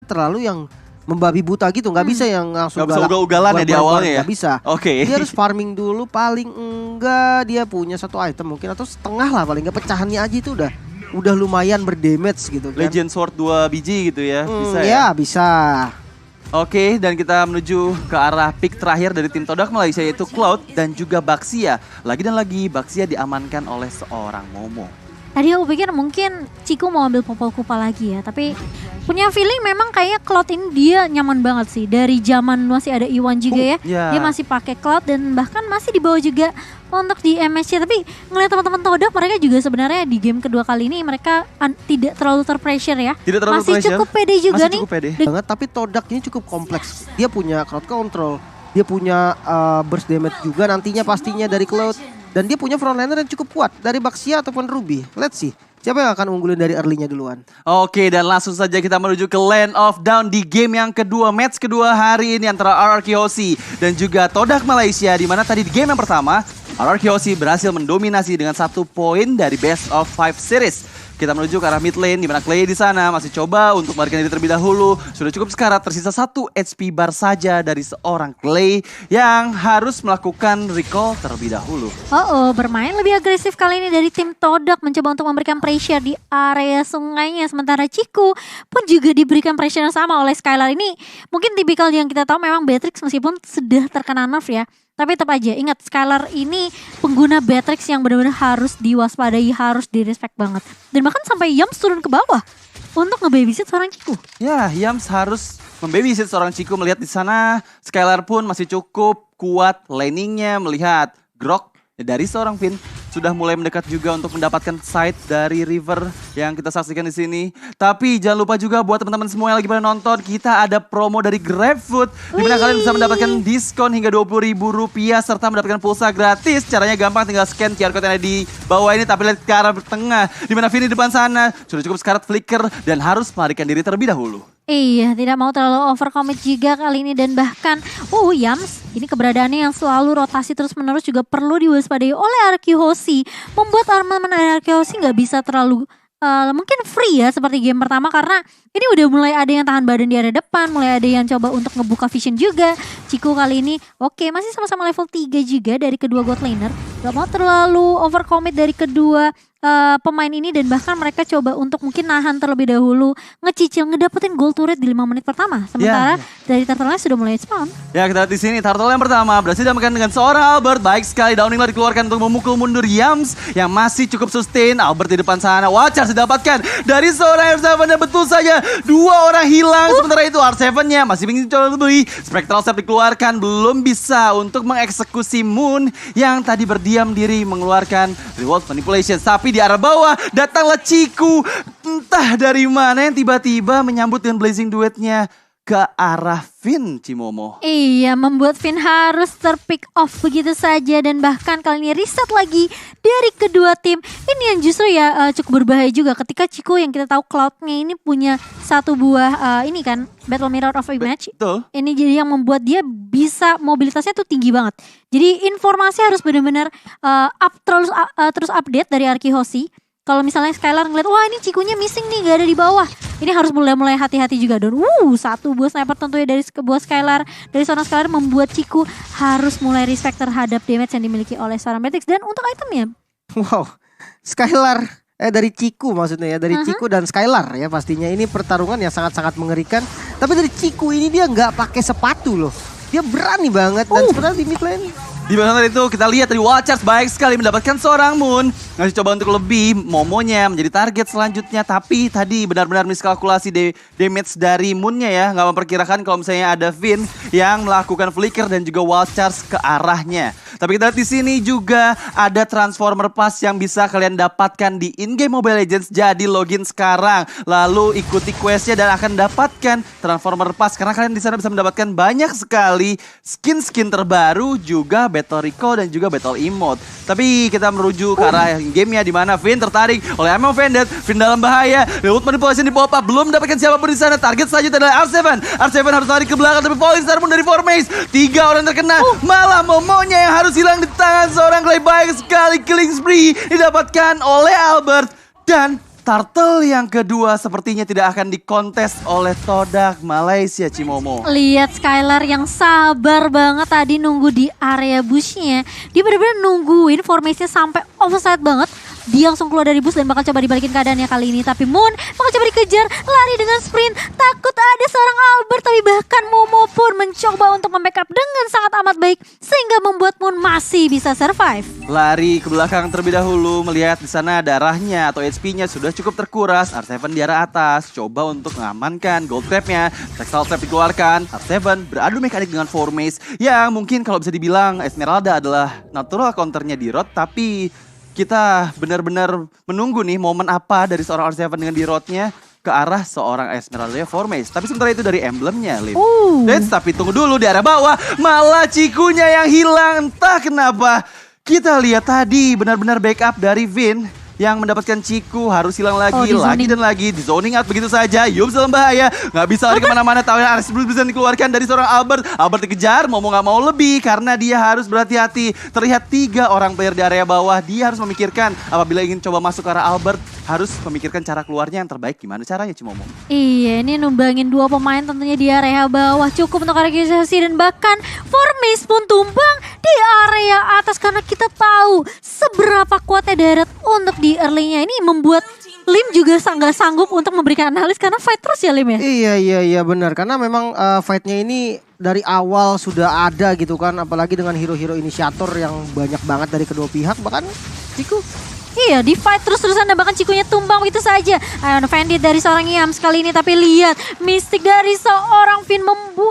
terlalu yang membabi buta gitu, nggak bisa yang langsung nggak bisa ugal-ugalan ya di awalnya ya? Nggak bisa. Oke. Dia harus farming dulu, paling enggak dia punya satu item mungkin atau setengah lah, paling enggak pecahannya aja itu udah lumayan berdamage gitu kan. Legend Sword 2 biji gitu ya, bisa ya? Ya bisa. Oke, dan kita menuju ke arah pick terakhir dari tim Todak Malaysia yaitu Cloud dan juga Baxia. Lagi dan lagi Baxia diamankan oleh seorang Momo. Tadi aku pikir mungkin Ciku mau ambil Popol Kupa lagi ya, tapi punya feeling memang kayaknya Cloud ini dia nyaman banget sih. Dari zaman masih ada Iwan juga ya, dia masih pakai Cloud dan bahkan masih dibawa juga untuk di MSC. Tapi ngeliat teman-teman Todak, mereka juga sebenarnya di game kedua kali ini mereka tidak terlalu terpressure ya. Tidak terlalu masih cukup pede juga masih nih. Cukup pede. Banget, tapi Todak ini cukup kompleks. Dia punya crowd control, dia punya burst damage juga nantinya pastinya dari Cloud. Dan dia punya frontliner yang cukup kuat dari Baxia ataupun Ruby. Let's see, siapa yang akan unggulin dari early-nya duluan? Oke, dan langsung saja kita menuju ke Land of Down di game yang kedua, match kedua hari ini antara RRQ Hoshi dan juga Todak Malaysia. Di mana tadi di game yang pertama, RRQ Hoshi berhasil mendominasi dengan 1 poin dari Best of 5 series. Kita menuju ke arah mid lane, di mana Clay di sana masih coba untuk melarikan diri terlebih dahulu. Sudah cukup sekarat, tersisa 1 HP bar saja dari seorang Clay yang harus melakukan recall terlebih dahulu. Bermain lebih agresif kali ini dari tim Todak, mencoba untuk memberikan pressure di area sungainya. Sementara Ciku pun juga diberikan pressure yang sama oleh Skylar. Ini mungkin tipikal yang kita tahu, memang Beatrix meskipun sudah terkena nerf ya, tapi tetap aja ingat Skylar ini pengguna Beatrix yang benar-benar harus diwaspadai, harus direspek banget. Dan bahkan sampai Yams turun ke bawah untuk nge-babysit seorang Ciku. Ya, Yams harus membabysit seorang Ciku. Melihat di sana Skylar pun masih cukup kuat laningnya, melihat Grok dari seorang Finn sudah mulai mendekat juga untuk mendapatkan side dari River yang kita saksikan di sini. Tapi jangan lupa juga buat teman-teman semua yang lagi pada nonton, kita ada promo dari GrabFood di mana kalian bisa mendapatkan diskon hingga Rp20.000 serta mendapatkan pulsa gratis. Caranya gampang, tinggal scan QR code yang ada di bawah ini, tapi lihat ke arah tengah di mana Vin di depan sana sudah cukup sekarat flicker dan harus melarikan diri terlebih dahulu. Iya, tidak mau terlalu overcommit juga kali ini. Dan bahkan Yams ini keberadaannya yang selalu rotasi terus menerus juga perlu diwaspadai oleh RRQ Hoshi. Membuat armamen RRQ Hoshi gak bisa terlalu mungkin free ya seperti game pertama, karena ini udah mulai ada yang tahan badan di area depan, mulai ada yang coba untuk ngebuka vision juga. Ciku kali ini masih sama-sama level 3 juga dari kedua god laner. Gak mau terlalu overcommit dari kedua pemain ini, dan bahkan mereka coba untuk mungkin nahan terlebih dahulu, ngecicil ngedapetin gold turret di 5 menit pertama. Sementara dari turtle-nya sudah mulai spawn. Ya, kita lihat di sini turtle yang pertama berhasil diamankan dengan seorang Albert. Baik sekali, Downing lah dikeluarkan untuk memukul mundur Yams yang masih cukup sustain. Albert di depan sana, Watchers didapatkan dari seorang R7 dan betul saja 2 orang hilang. Sementara itu R7-nya masih ingin coba beli. Spectral Step dikeluarkan, belum bisa untuk mengeksekusi Moon yang tadi berdiam diri mengeluarkan reward manipulation. Tapi di arah bawah datanglah Ciku, entah dari mana yang tiba-tiba menyambut dengan blazing duetnya ke arah Finn, Cimomo. Iya, membuat Finn harus terpick off begitu saja, dan bahkan kali ini reset lagi dari kedua tim. Ini yang justru ya cukup berbahaya juga ketika Ciku yang kita tahu Cloud-nya ini punya satu buah ini kan Battle Mirror of Image. Betul. Ini jadi yang membuat dia bisa mobilitasnya tuh tinggi banget. Jadi informasi harus benar-benar terus update dari RRQ Hoshi. Kalau misalnya Skylar ngeliat, wah ini Cikunya missing nih, gak ada di bawah. Ini harus mulai hati-hati juga. Dan satu buah sniper tentunya dari sebuah Skylar. Dari seorang Skylar membuat Ciku harus mulai respect terhadap damage yang dimiliki oleh seorang Beatrix. Dan untuk itemnya. Wow, Skylar. Dari Ciku maksudnya ya. Dari Ciku dan Skylar ya pastinya. Ini pertarungan yang sangat-sangat mengerikan. Tapi dari Ciku ini dia gak pakai sepatu loh. Dia berani banget. Dan sebenarnya di mid lane. Di mana itu kita lihat dari Watchers baik sekali mendapatkan seorang Moon. Ngasih coba untuk lebih, Momonya menjadi target selanjutnya. Tapi tadi benar-benar miskalkulasi damage dari Moonnya ya. Nggak memperkirakan kalau misalnya ada Finn yang melakukan flicker dan juga Watchers ke arahnya. Tapi kita lihat di sini juga ada Transformer Pass yang bisa kalian dapatkan di in-game Mobile Legends. Jadi login sekarang, lalu ikuti questnya dan akan dapatkan Transformer Pass. Karena kalian di sana bisa mendapatkan banyak sekali skin-skin terbaru, juga Battle Recall dan juga Battle Emote. Tapi kita merujuk ke arah gamenya di mana Finn tertarik oleh Ammo Vended. Finn dalam bahaya. Lewat manipulasi di pop up, belum mendapatkan siapapun di sana. Target selanjutnya adalah R7. R7 harus lari ke belakang, tapi Falling Star pun dari Formase. 3 orang terkena. Malah Momonya yang harus hilang di tangan seorang Clay. Baik sekali killing spree didapatkan oleh Albert. Dan Turtle yang kedua sepertinya tidak akan dikontes oleh Todak Malaysia, Cimomo. Lihat Skylar yang sabar banget tadi nunggu di area bushnya. Dia benar-benar nungguin formasinya sampai offside banget. Dia langsung keluar dari bus dan bakal coba dibalikin keadaannya kali ini. Tapi Moon bakal coba dikejar, lari dengan sprint. Takut ada seorang Albert, tapi bahkan Momo pun mencoba untuk membackup dengan sangat amat baik. Sehingga membuat Moon masih bisa survive. Lari ke belakang terlebih dahulu, melihat di sana darahnya atau HP-nya sudah cukup terkuras. R7 di arah atas, coba untuk mengamankan gold trap-nya. Textile trap dikeluarkan, R7 beradu mekanik dengan Formace. Yang mungkin kalau bisa dibilang Esmeralda adalah natural counternya di Rod, tapi kita benar-benar menunggu nih momen apa dari seorang R7 dengan di Rodnya ke arah seorang Esmeralda Formace. Tapi sementara itu dari emblemnya, Lim. Tapi tunggu dulu di arah bawah, malah Cikunya yang hilang. Entah kenapa. Kita lihat tadi benar-benar backup dari Vin yang mendapatkan Ciku harus hilang lagi, lagi dan lagi. Di zoning out begitu saja. Yums dalam bahaya. Nggak bisa lari kemana-mana. Tahu yang Aris belum bisa dikeluarkan dari seorang Albert. Albert dikejar, mau nggak mau lebih karena dia harus berhati-hati. Terlihat 3 orang player di area bawah. Dia harus memikirkan apabila ingin coba masuk ke arah Albert, harus memikirkan cara keluarnya yang terbaik. Gimana caranya, Cimomo? Iya, ini numbangin 2 pemain tentunya di area bawah. Cukup untuk registrasi dan bahkan Formace pun tumbang di area atas. Karena kita tahu seberapa kuatnya Darat untuk di early-nya. Ini membuat Lim juga nggak sanggup untuk memberikan analis karena fight terus ya, Lim ya? Iya benar. Karena memang fight-nya ini dari awal sudah ada gitu kan. Apalagi dengan hero-hero inisiator yang banyak banget dari kedua pihak. Bahkan Ciku. Iya, di fight terus-terusan dan bahkan Cikunya tumbang begitu saja. Ion Bandit dari seorang Yams kali ini, tapi lihat Mystic dari seorang Finn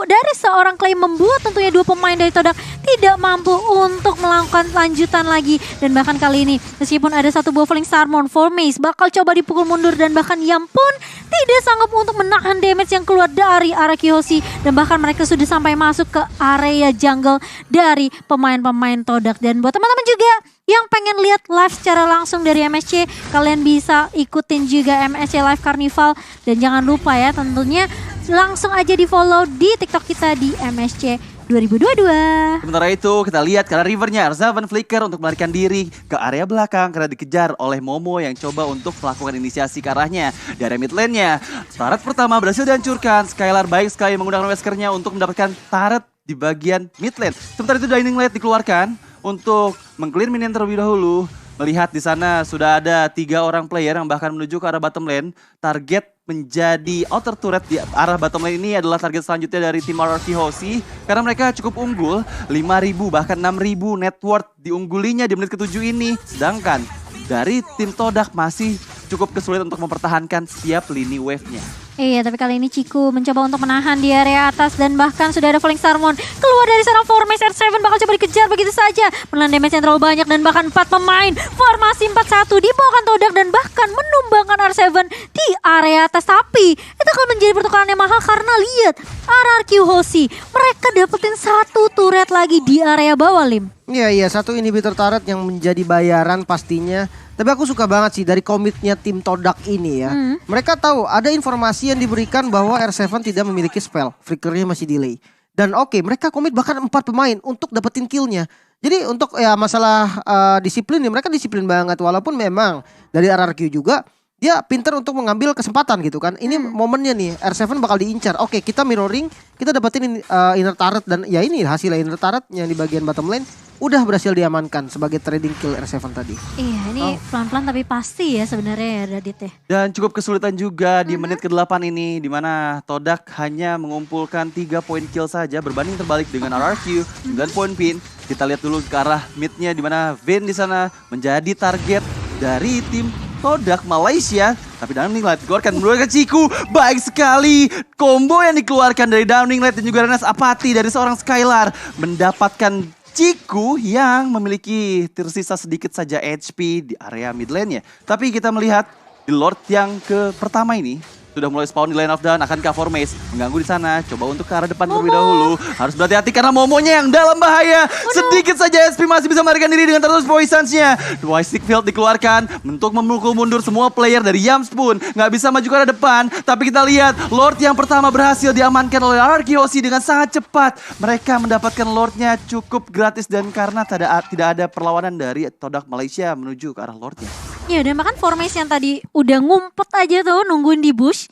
dari seorang Clay membuat tentunya 2 pemain dari Todak tidak mampu untuk melakukan lanjutan lagi. Dan bahkan kali ini meskipun ada 1 buah Falling Starmon, Formace bakal coba dipukul mundur dan bahkan Yam pun tidak sanggup untuk menahan damage yang keluar dari arah Kiyoshi. Dan bahkan mereka sudah sampai masuk ke area jungle dari pemain-pemain Todak. Dan buat teman-teman juga yang pengen lihat live secara langsung dari MSC, kalian bisa ikutin juga MSC Live Carnival. Dan jangan lupa ya tentunya langsung aja di follow di TikTok kita di MSC 2022. Sementara itu kita lihat karena rivernya R7 Flicker untuk melarikan diri ke area belakang karena dikejar oleh Momo yang coba untuk melakukan inisiasi ke arahnya. Dari mid lane-nya, turret pertama berhasil dihancurkan. Skylar baik sekali menggunakan Weskernya untuk mendapatkan turret di bagian mid lane. Sementara itu Dining Light dikeluarkan untuk meng-clear minion terlebih dahulu. Melihat di sana sudah ada 3 orang player yang bahkan menuju ke arah bottom lane. Target menjadi outer turret di arah bottom lane ini adalah target selanjutnya dari tim RRQ Hoshi. Karena mereka cukup unggul, 5.000 bahkan 6.000 net worth diunggulinya di menit ke-7 ini. Sedangkan dari tim Todak masih cukup kesulitan untuk mempertahankan setiap lini wave-nya. Iya, tapi kali ini Ciku mencoba untuk menahan di area atas dan bahkan sudah ada Falling Starmon keluar dari seorang Formace. R7 bakal coba dikejar begitu saja. Menelan damage yang terlalu banyak dan bahkan 4 pemain. Formasi 4-1 dibawakan Todak dan bahkan menumbangkan R7 di area atas. Tapi itu akan menjadi pertukaran yang mahal karena lihat RRQ Hoshi. Mereka dapetin 1 turret lagi di area bawah, Lim. Iya, 1 inhibitor turret yang menjadi bayaran pastinya. Tapi aku suka banget sih dari komitnya tim Todak ini ya. Mereka tahu ada informasi yang diberikan bahwa R7 tidak memiliki spell. Flickernya masih delay. Dan oke, mereka komit bahkan 4 pemain untuk dapetin killnya. Jadi untuk ya masalah disiplin nih, mereka disiplin banget. Walaupun memang dari RRQ juga dia pinter untuk mengambil kesempatan gitu kan. Ini momennya nih, R7 bakal diincar. Oke, kita mirroring, kita dapetin inner turret. Dan ya ini hasilnya inner turret yang di bagian bottom lane udah berhasil diamankan sebagai trading kill R7 tadi. Iya, ini pelan-pelan tapi pasti ya sebenarnya ya Radit ya. Dan cukup kesulitan juga di menit ke-8 ini, di mana Todak hanya mengumpulkan 3 poin kill saja berbanding terbalik dengan RRQ 9 poin pin. Kita lihat dulu ke arah mid-nya di mana Vin di sana menjadi target dari tim Todak Malaysia. Tapi Downing Light dikeluarkan mengeluarkan Ciku. Baik sekali combo yang dikeluarkan dari Downing Light dan juga Renas Apati dari seorang Skylar mendapatkan Ciku yang memiliki tersisa sedikit saja HP di area mid lane-nya. Tapi kita melihat di Lord yang ke pertama ini sudah mulai spawn di line of down. Akankah Formace mengganggu di sana? Coba untuk ke arah depan terlebih dahulu. Harus berhati-hati karena Momonya yang dalam bahaya. Sedikit saja SP masih bisa melarikan diri dengan terus poisons-nya. Twisted Field dikeluarkan untuk memukul mundur semua player dari Yams pun. Nggak bisa maju ke arah depan. Tapi kita lihat Lord yang pertama berhasil diamankan oleh Arkeosi dengan sangat cepat. Mereka mendapatkan Lordnya cukup gratis dan karena tidak ada perlawanan dari Todak Malaysia menuju ke arah Lordnya. Ya dan bahkan Formace yang tadi udah ngumpet aja tuh nungguin di bush.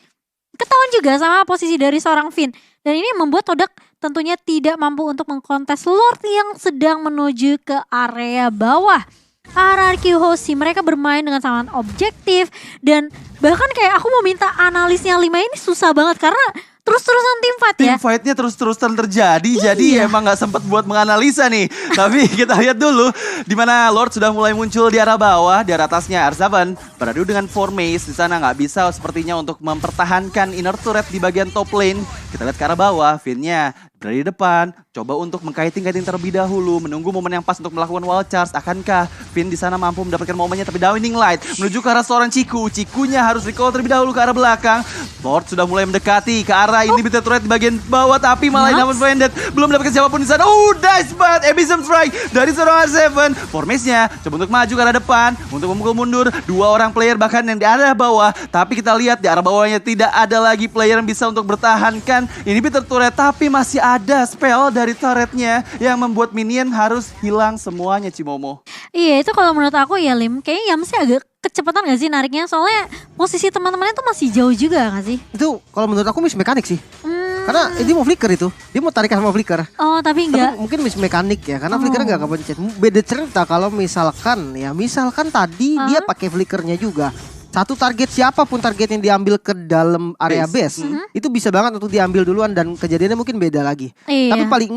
Ketahuan juga sama posisi dari seorang Finn. Dan ini membuat Todak tentunya tidak mampu untuk mengkontes Lord yang sedang menuju ke area bawah. RRQ Hoshi mereka bermain dengan sangat objektif. Dan bahkan kayak aku mau minta analisnya 5 ini susah banget karena terus-terusan team fight ya. Team fight-nya terus-terusan terjadi, jadi emang gak sempat buat menganalisa nih. Tapi kita lihat dulu di mana Lord sudah mulai muncul di arah bawah, di arah atasnya Arzavan beradu dengan Formace di sana nggak bisa sepertinya untuk mempertahankan inner turret di bagian top lane. Kita lihat ke arah bawah, Finn-nya berada di depan, coba untuk mengkiting-kiting terlebih dahulu, menunggu momen yang pas untuk melakukan wall charge. Akankah Finn di sana mampu mendapatkan momennya? Tapi Downing Light menuju ke arah seorang Cikunya harus recall terlebih dahulu ke arah belakang. Lord sudah mulai mendekati ke arah inhibitor turret di bagian bawah, tapi malah namun blended, belum mendapatkan siapapun di sana. Nice banget, Abysm Strike dari seorang R7. Formace-nya coba untuk maju ke arah depan, untuk memukul mundur dua orang player bahkan yang di arah bawah. Tapi kita lihat di arah bawahnya tidak ada lagi player yang bisa untuk bertahankan inhibitor turret, tapi masih ada spell dari turretnya yang membuat minion harus hilang semuanya, Cimomo. Iya itu kalau menurut aku ya Lim, kayaknya Yamsnya agak kecepatan gak sih nariknya? Soalnya posisi teman-temannya tuh masih jauh juga gak sih? Itu kalau menurut aku miss mekanik sih. Karena dia mau flicker itu. Dia mau tarik sama flicker. Oh tapi enggak. Tapi mungkin miss mekanik ya. Karena flickernya gak kepencet. Beda cerita kalau misalkan tadi dia pakai flickernya juga. Satu target siapapun target yang diambil ke dalam area base. Itu bisa banget untuk diambil duluan dan kejadiannya mungkin beda lagi. Iya. Tapi paling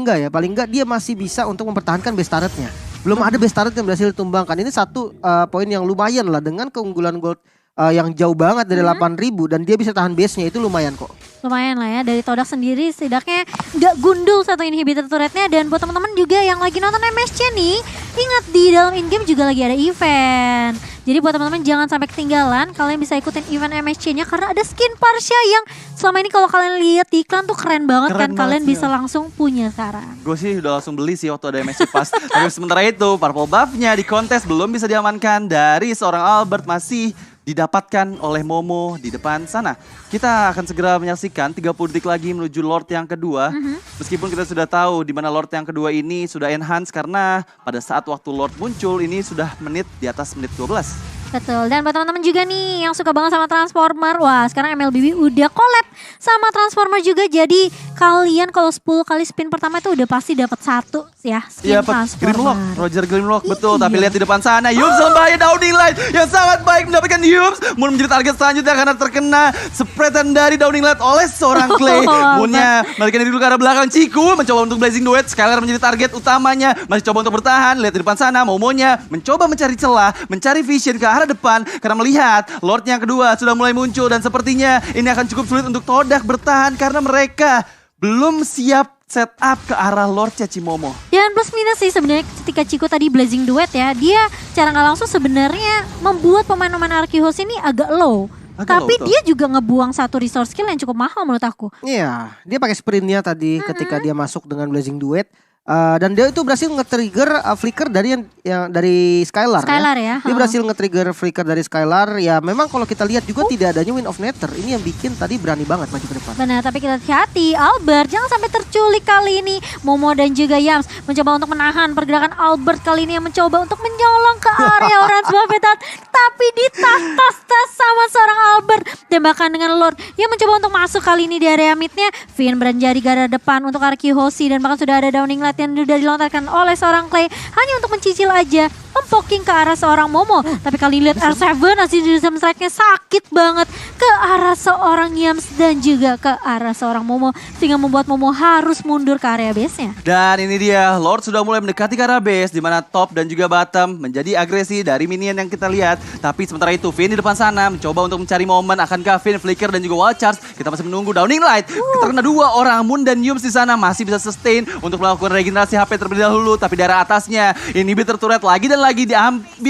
enggak dia masih bisa untuk mempertahankan base turretnya. Belum ada base turret yang berhasil ditumbangkan. Ini satu poin yang lumayan lah dengan keunggulan gold yang jauh banget dari 8.000 dan dia bisa tahan base-nya itu lumayan kok. Lumayan lah ya dari Todak sendiri setidaknya gak gundul satu inhibitor turretnya. Dan buat teman-teman juga yang lagi nonton MSC nih, ingat di dalam in-game juga lagi ada event. Jadi buat teman-teman jangan sampai ketinggalan, kalian bisa ikutin event MSC-nya karena ada skin Parsha yang selama ini kalau kalian lihat di iklan tuh keren banget kan. Kalian bisa langsung punya sekarang. Gue sih udah langsung beli sih waktu ada MSC Pass. Tapi sementara itu purple buff-nya di kontes belum bisa diamankan dari seorang Albert, masih didapatkan oleh Momo di depan sana. Kita akan segera menyaksikan 30 detik lagi menuju Lord yang kedua. Meskipun kita sudah tahu di mana Lord yang kedua ini sudah enhance karena pada saat waktu Lord muncul ini sudah menit di atas menit 12. Betul, dan buat teman-teman juga nih yang suka banget sama Transformer, wah sekarang MLBB udah collab sama Transformer juga. Jadi kalian kalau 10 kali spin pertama itu udah pasti dapat satu ya skin Transformer. Grimlock, Roger Grimlock, betul. Tapi lihat di depan sana, Yups bahaya Downing Light yang sangat baik mendapatkan Yups. Moon menjadi target selanjutnya karena terkena spreadan dari Downing Light oleh seorang Clay. Moonnya melarikan diri dulu ke arah belakang. Ciku mencoba untuk Blazing Duet, Skylar menjadi target utamanya, masih coba untuk bertahan. Lihat di depan sana, Momonya mencoba mencari celah, mencari vision ke arah depan karena melihat Lord yang kedua sudah mulai muncul dan sepertinya ini akan cukup sulit untuk Todak bertahan karena mereka belum siap setup ke arah Lord Cimomo. Dan plus minus sih sebenarnya ketika Ciku tadi Blazing Duet ya, dia cara nggak langsung sebenarnya membuat pemain-pemain Arkeos ini agak low. Tapi dia juga ngebuang satu resource skill yang cukup mahal menurut aku. Iya, dia pakai sprintnya tadi ketika dia masuk dengan Blazing Duet. Dan dia itu berhasil nge-trigger flicker dari yang dari Skylar ya. Dia berhasil nge-trigger flicker dari Skylar. Ya memang kalau kita lihat juga tidak adanya Wind of Nether. Ini yang bikin tadi berani banget maju ke depan. Benar, tapi kita hati-hati Albert jangan sampai terculik kali ini. Momo dan juga Yams mencoba untuk menahan pergerakan Albert kali ini yang mencoba untuk menyolong ke area Orange Buffetat. Tapi ditas-tas sama seorang Albert. Dan bahkan dengan Lord yang mencoba untuk masuk kali ini di area midnya. Finn beranjak di garda depan untuk Arki Hoshi dan bahkan sudah ada Downing Light yang sudah dilontarkan oleh seorang Clay hanya untuk mencicil aja mempoking ke arah seorang Momo. Tapi kali lihat R7 hasil Abysm Strike-nya sakit banget ke arah seorang Yams dan juga ke arah seorang Momo sehingga membuat Momo harus mundur ke area base-nya. Dan ini dia Lord sudah mulai mendekati ke arah base di mana top dan juga bottom menjadi agresi dari minion yang kita lihat. Tapi sementara itu Finn di depan sana mencoba untuk mencari momen, akankah Finn flicker dan juga wall charge. Kita masih menunggu Downing Light. Terkena dua orang, Moon dan Yums di sana masih bisa sustain untuk melakukan regenerasi HP terlebih dahulu. Tapi dari atasnya inhibitor turret lagi dan lagi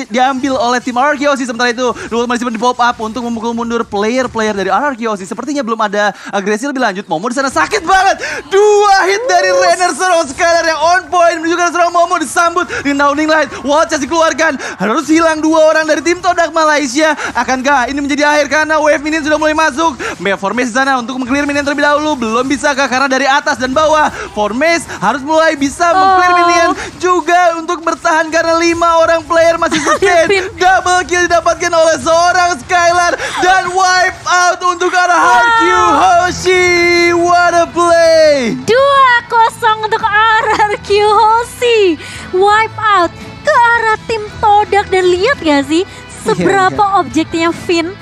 diambil oleh tim RRQoC. Sementara itu Lulu masih di pop up untuk memukul mundur player-player dari RRQoC. Sepertinya belum ada agresi lebih lanjut. Momo di sana sakit banget. 2 hit dari Renner serang Skylar yang on point menunjukkan serang Momo disambut dengan Downing Light. Watchers dikeluarkan. Harus hilang 2 orang dari tim Todak Malaysia. Akankah ini menjadi akhir karena wave minion sudah mulai masuk. Formation sana untuk meng-clear minion terlebih dahulu. Belum bisakah karena dari atas dan bawah. Formation harus mulai bisa meng-clear minion juga untuk bertahan karena 5 orang player masih sustain. Double kill didapatkan oleh seorang Skylar dan wipe out untuk arah RRQoC. What a play. 2-0 untuk RRQoC. Wipe out ke arah tim Todak dan lihat gak sih seberapa objektifnya Finn